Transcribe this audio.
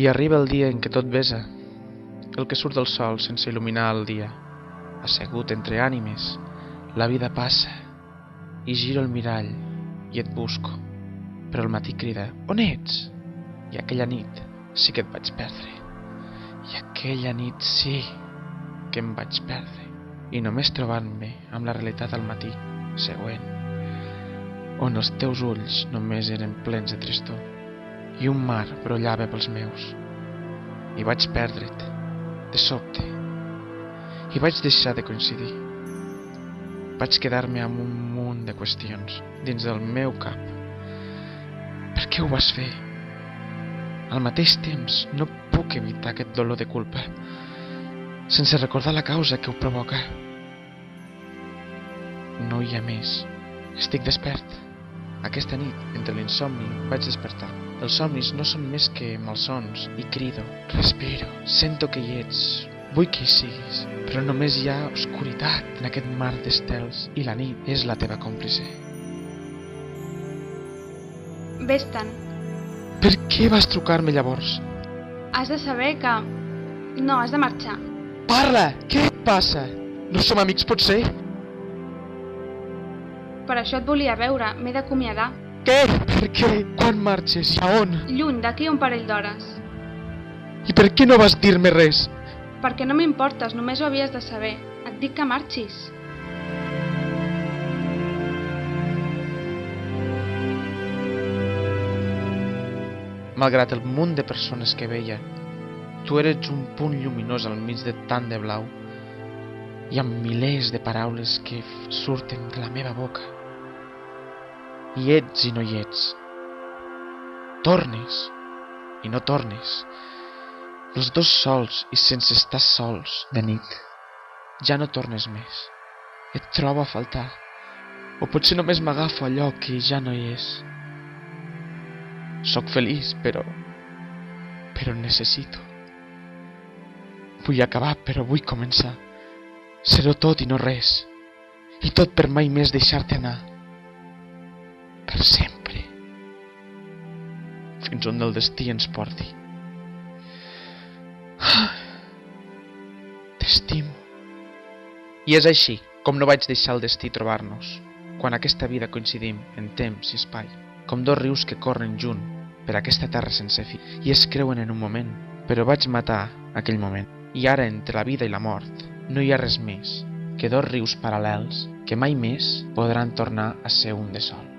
I arriba el dia en què tot besa, el que surt del sol sense il·luminar el dia. Assegut entre ànimes, la vida passa, i giro el mirall i et busco, però el matí crida, on ets? I aquella nit sí que et vaig perdre. I aquella nit sí que em vaig perdre. I només trobant-me amb la realitat al matí següent, on els teus ulls només eren plens de tristor i un mar brollava pels meus. I vaig perdre't, de sobte, i vaig deixar de coincidir. Vaig quedar-me amb un munt de qüestions dins del meu cap. Per què ho vas fer? Al mateix temps, no puc evitar aquest dolor de culpa, sense recordar la causa que ho provoca. No hi ha més. Estic despert. Aquesta nit, entre l'insomni, vaig despertar. Els somnis no són més que malsons, i crido, respiro, sento que hi ets, vull que hi siguis, però només hi ha oscuritat en aquest mar d'estels, i la nit és la teva còmplice. Vés-te'n. Per què vas trucar-me llavors? Has de saber que... No, has de marxar. Parla! Què et passa? No som amics, potser? Per això et volia veure, m'he d'acomiadar. Què? Per què? Quan marxes? I a on? Lluny, d'aquí un parell d'hores. I per què no vas dir-me res? Perquè no m'importes, només ho havies de saber. Et dic que marxis. Malgrat el munt de persones que veia, tu eres un punt lluminós al mig de tant de blau i amb milers de paraules que surten de la meva boca. I ets i no hi ets. Tornes i no tornes. Els dos sols i sense estar sols de nit. Ja no tornes més. Et trobo a faltar. O potser només m'agafo allò que ja no hi és. Soc feliç, però necessito. Vull acabar, però vull començar. Ser-ho tot i no res. I tot per mai més deixar-te anar. Per sempre. Fins on el destí ens porti. T'estimo. I és així com no vaig deixar el destí trobar-nos, quan aquesta vida coincidim en temps i espai, com dos rius que corren junt per aquesta terra sense fi i es creuen en un moment, però vaig matar aquell moment. I ara entre la vida i la mort no hi ha res més que dos rius paral·lels que mai més podran tornar a ser un de sol.